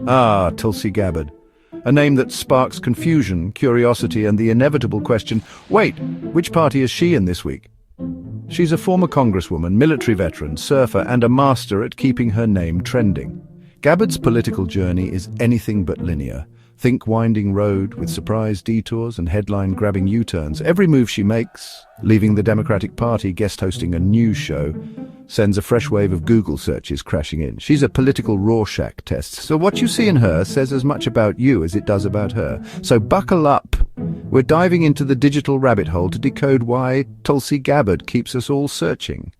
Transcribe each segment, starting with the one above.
Ah, Tulsi Gabbard. A name that sparks confusion, curiosity, and the inevitable question, wait, which party is she in this week? She's a former congresswoman, military veteran, surfer, and a master at keeping her name trending. Gabbard's political journey is anything but linear. Think winding road with surprise detours and headline-grabbing U-turns. Every move she makes, leaving the Democratic Party guest hosting a news show, sends a fresh wave of Google searches crashing in. She's a political Rorschach test, so what you see in her says as much about you as it does about her. So buckle up. We're diving into the digital rabbit hole to decode why Tulsi Gabbard keeps us all searching.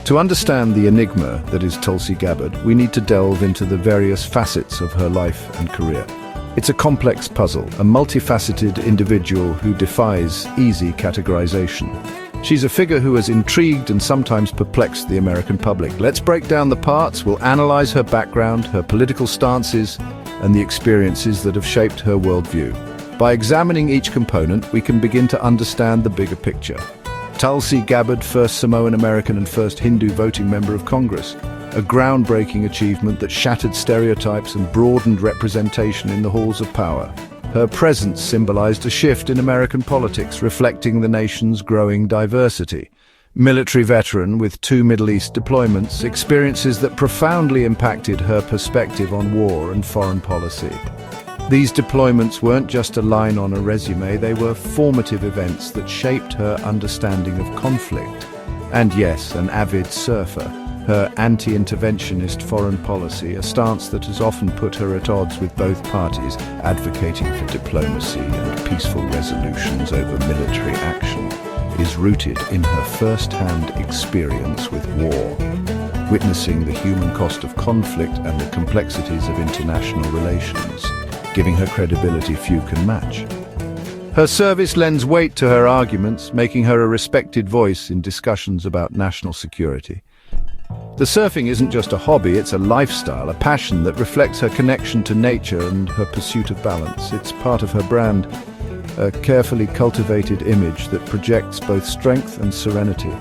To understand the enigma that is Tulsi Gabbard, we need to delve into the various facets of her life and career. It's a complex puzzle, a multifaceted individual who defies easy categorization. She's a figure who has intrigued and sometimes perplexed the American public. Let's break down the parts. We'll analyze her background, her political stances, and the experiences that have shaped her worldview. By examining each component, we can begin to understand the bigger picture. Tulsi Gabbard, first Samoan American and first Hindu voting member of Congress. A groundbreaking achievement that shattered stereotypes and broadened representation in the halls of power. Her presence symbolized a shift in American politics, reflecting the nation's growing diversity. Military veteran with 2 Middle East deployments, experiences that profoundly impacted her perspective on war and foreign policy. These deployments weren't just a line on a resume, they were formative events that shaped her understanding of conflict. And yes, an avid surfer. Her anti-interventionist foreign policy, a stance that has often put her at odds with both parties, advocating for diplomacy and peaceful resolutions over military action, is rooted in her first-hand experience with war, witnessing the human cost of conflict and the complexities of international relations, giving her credibility few can match. Her service lends weight to her arguments, making her a respected voice in discussions about national security. The surfing isn't just a hobby, it's a lifestyle, a passion that reflects her connection to nature and her pursuit of balance. It's part of her brand, a carefully cultivated image that projects both strength and serenity,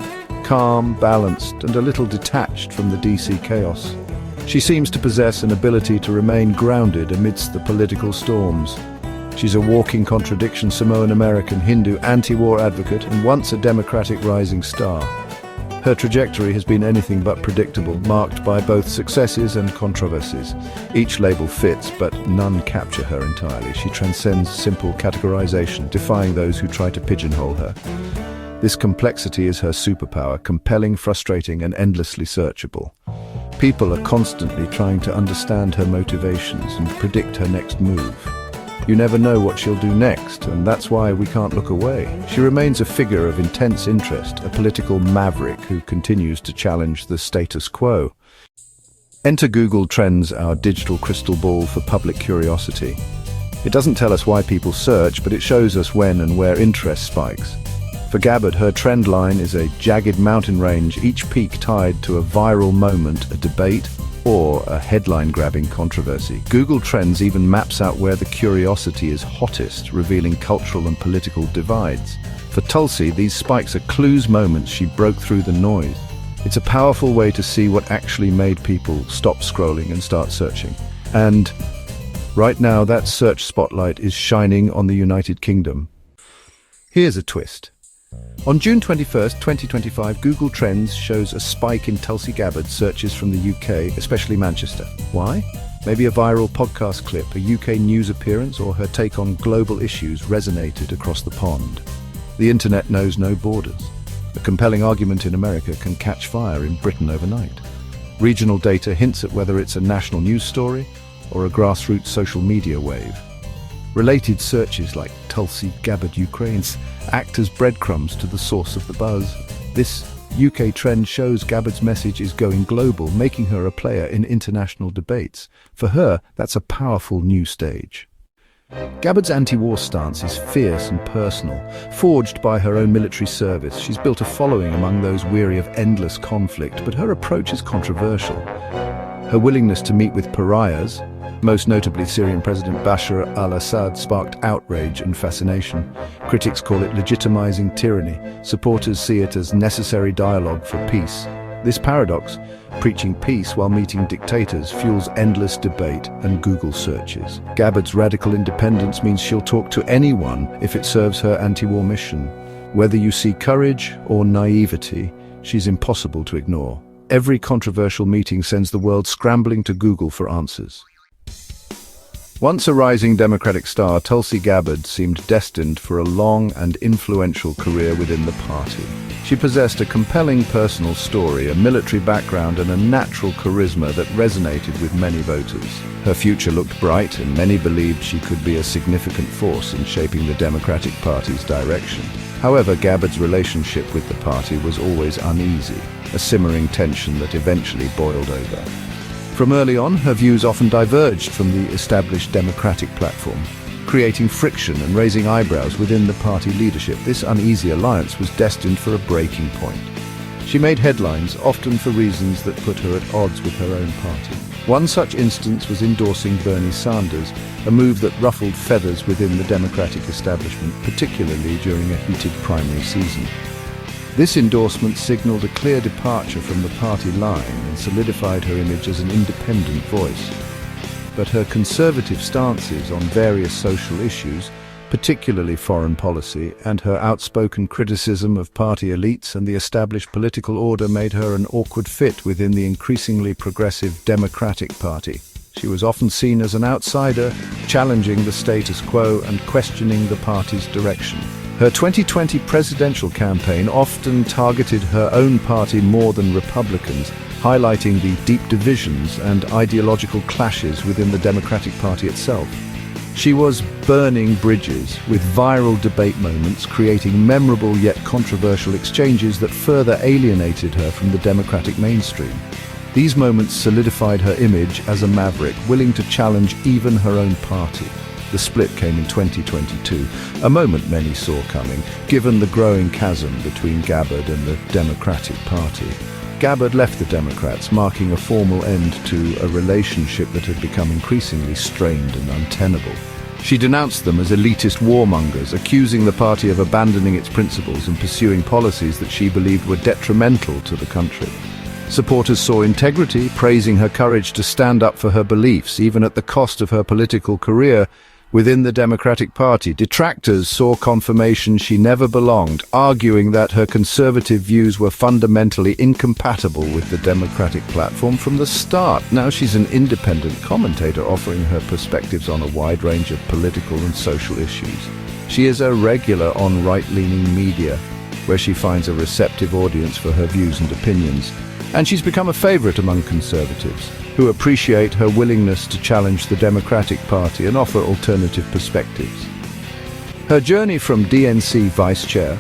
calm, balanced, and a little detached from the DC chaos. She seems to possess an ability to remain grounded amidst the political storms. She's a walking contradiction, Samoan American, Hindu, anti-war advocate, and once a Democratic rising star. Her trajectory has been anything but predictable, marked by both successes and controversies. Each label fits, but none capture her entirely. She transcends simple categorization, defying those who try to pigeonhole her. This complexity is her superpower, compelling, frustrating, and endlessly searchable. People are constantly trying to understand her motivations and predict her next move. You never know what she'll do next, and that's why we can't look away. She remains a figure of intense interest, a political maverick who continues to challenge the status quo. Enter Google Trends, our digital crystal ball for public curiosity. It doesn't tell us why people search, but it shows us when and where interest spikes. For Gabbard, her trend line is a jagged mountain range, each peak tied to a viral moment, a debate, or a headline-grabbing controversy. Google Trends even maps out where the curiosity is hottest, revealing cultural and political divides. For Tulsi, these spikes are clues, moments she broke through the noise. It's a powerful way to see what actually made people stop scrolling and start searching. And right now, that search spotlight is shining on the United Kingdom. Here's a twist. On June 21st, 2025, Google Trends shows a spike in Tulsi Gabbard searches from the UK, especially Manchester. Why? Maybe a viral podcast clip, a UK news appearance, or her take on global issues resonated across the pond. The internet knows no borders. A compelling argument in America can catch fire in Britain overnight. Regional data hints at whether it's a national news story or a grassroots social media wave. Related searches like Tulsi Gabbard Ukraine's act as breadcrumbs to the source of the buzz. This UK trend shows Gabbard's message is going global, making her a player in international debates. For her, that's a powerful new stage. Gabbard's anti-war stance is fierce and personal. Forged by her own military service, she's built a following among those weary of endless conflict, but her approach is controversial. Her willingness to meet with pariahs, most notably Syrian President Bashar al-Assad, sparked outrage and fascination. Critics call it legitimizing tyranny. Supporters see it as necessary dialogue for peace. This paradox, preaching peace while meeting dictators fuels endless debate and Google searches. Gabbard's radical independence means she'll talk to anyone if it serves her anti-war mission. Whether you see courage or naivety, she's impossible to ignore. Every controversial meeting sends the world scrambling to Google for answers. Once a rising Democratic star, Tulsi Gabbard seemed destined for a long and influential career within the party. She possessed a compelling personal story, a military background, and a natural charisma that resonated with many voters. Her future looked bright, and many believed she could be a significant force in shaping the Democratic Party's direction. However, Gabbard's relationship with the party was always uneasy, a simmering tension that eventually boiled over. From early on, her views often diverged from the established Democratic platform, creating friction and raising eyebrows within the party leadership. This uneasy alliance was destined for a breaking point. She made headlines, often for reasons that put her at odds with her own party. One such instance was endorsing Bernie Sanders, a move that ruffled feathers within the Democratic establishment, particularly during a heated primary season. This endorsement signaled a clear departure from the party line and solidified her image as an independent voice. But her conservative stances on various social issues, particularly foreign policy, and her outspoken criticism of party elites and the established political order made her an awkward fit within the increasingly progressive Democratic Party. She was often seen as an outsider, challenging the status quo and questioning the party's direction. Her 2020 presidential campaign often targeted her own party more than Republicans, highlighting the deep divisions and ideological clashes within the Democratic Party itself. She was burning bridges, with viral debate moments creating memorable yet controversial exchanges that further alienated her from the Democratic mainstream. These moments solidified her image as a maverick, willing to challenge even her own party. The split came in 2022, a moment many saw coming, given the growing chasm between Gabbard and the Democratic Party. Gabbard left the Democrats, marking a formal end to a relationship that had become increasingly strained and untenable. She denounced them as elitist warmongers, accusing the party of abandoning its principles and pursuing policies that she believed were detrimental to the country. Supporters saw integrity, praising her courage to stand up for her beliefs, even at the cost of her political career within the Democratic Party. Detractors saw confirmation she never belonged, arguing that her conservative views were fundamentally incompatible with the Democratic platform from the start. Now she's an independent commentator, offering her perspectives on a wide range of political and social issues. She is a regular on right-leaning media, where she finds a receptive audience for her views and opinions. And she's become a favorite among conservatives, who appreciate her willingness to challenge the Democratic Party and offer alternative perspectives. Her journey from DNC vice chair,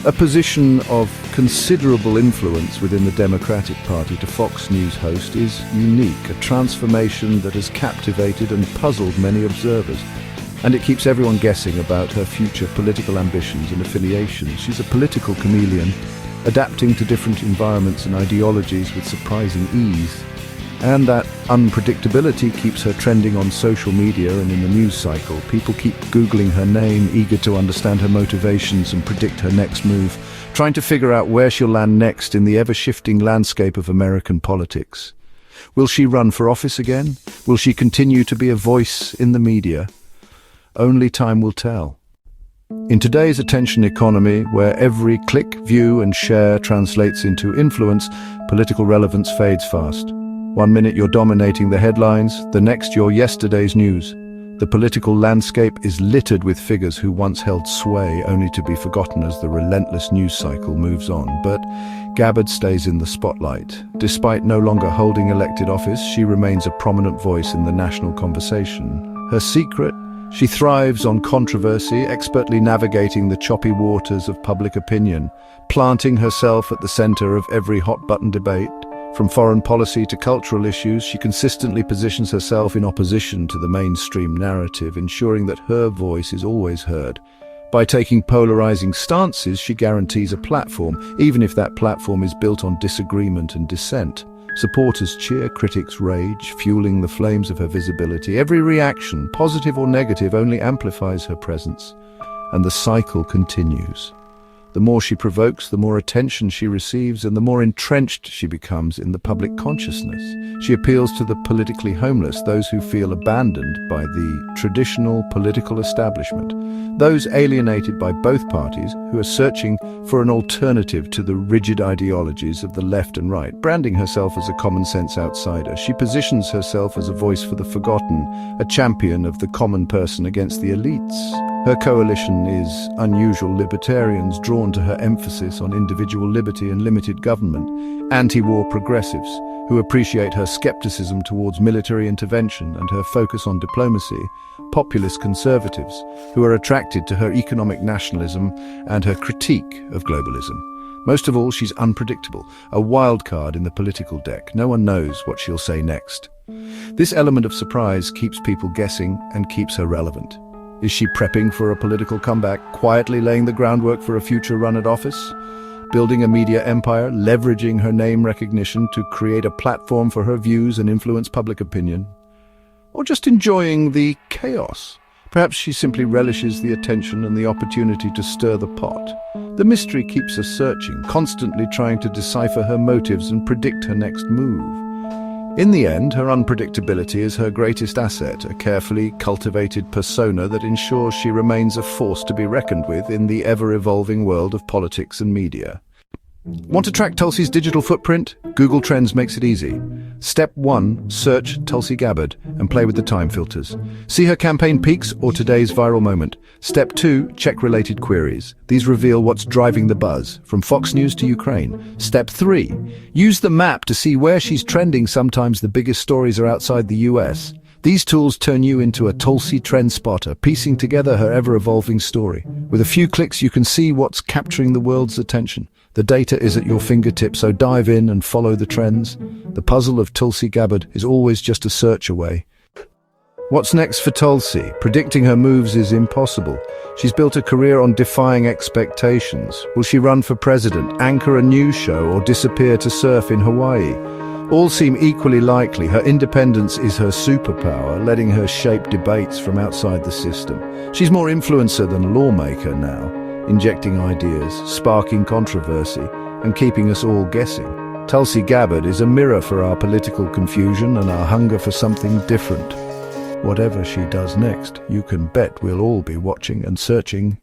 a position of considerable influence within the Democratic Party, to Fox News host is unique, a transformation that has captivated and puzzled many observers. And it keeps everyone guessing about her future political ambitions and affiliations. She's a political chameleon, adapting to different environments and ideologies with surprising ease. And that unpredictability keeps her trending on social media and in the news cycle. People keep Googling her name, eager to understand her motivations and predict her next move, trying to figure out where she'll land next in the ever-shifting landscape of American politics. Will she run for office again? Will she continue to be a voice in the media? Only time will tell. In today's attention economy, where every click, view and share translates into influence, political relevance fades fast. One minute you're dominating the headlines, the next you're yesterday's news. The political landscape is littered with figures who once held sway, only to be forgotten as the relentless news cycle moves on. But Gabbard stays in the spotlight. Despite no longer holding elected office, she remains a prominent voice in the national conversation. Her secret? She thrives on controversy, expertly navigating the choppy waters of public opinion, planting herself at the center of every hot-button debate. From foreign policy to cultural issues, she consistently positions herself in opposition to the mainstream narrative, ensuring that her voice is always heard. By taking polarizing stances, she guarantees a platform, even if that platform is built on disagreement and dissent. Supporters cheer, critics rage, fueling the flames of her visibility. Every reaction, positive or negative, only amplifies her presence, and the cycle continues. The more she provokes, the more attention she receives, and the more entrenched she becomes in the public consciousness. She appeals to the politically homeless, those who feel abandoned by the traditional political establishment, those alienated by both parties who are searching for an alternative to the rigid ideologies of the left and right. Branding herself as a common-sense outsider, she positions herself as a voice for the forgotten, a champion of the common person against the elites. Her coalition is unusual libertarians drawn to her emphasis on individual liberty and limited government, anti-war progressives who appreciate her skepticism towards military intervention and her focus on diplomacy, populist conservatives who are attracted to her economic nationalism and her critique of globalism. Most of all, she's unpredictable, a wild card in the political deck. No one knows what she'll say next. This element of surprise keeps people guessing and keeps her relevant. Is she prepping for a political comeback, quietly laying the groundwork for a future run at office? Building a media empire, leveraging her name recognition to create a platform for her views and influence public opinion? Or just enjoying the chaos? Perhaps she simply relishes the attention and the opportunity to stir the pot. The mystery keeps us searching, constantly trying to decipher her motives and predict her next move. In the end, her unpredictability is her greatest asset, a carefully cultivated persona that ensures she remains a force to be reckoned with in the ever-evolving world of politics and media. Want to track Tulsi's digital footprint? Google Trends makes it easy. Step 1, search Tulsi Gabbard and play with the time filters. See her campaign peaks or today's viral moment. Step 2, check related queries. These reveal what's driving the buzz, from Fox News to Ukraine. Step 3, use the map to see where she's trending. Sometimes the biggest stories are outside the US. These tools turn you into a Tulsi-Trendspotter, piecing together her ever-evolving story. With a few clicks, you can see what's capturing the world's attention. The data is at your fingertips, so dive in and follow the trends. The puzzle of Tulsi Gabbard is always just a search away. What's next for Tulsi? Predicting her moves is impossible. She's built a career on defying expectations. Will she run for president, anchor a news show, or disappear to surf in Hawaii? All seem equally likely. Her independence is her superpower, letting her shape debates from outside the system. She's more influencer than lawmaker now, injecting ideas, sparking controversy, and keeping us all guessing. Tulsi Gabbard is a mirror for our political confusion and our hunger for something different. Whatever she does next, you can bet we'll all be watching and searching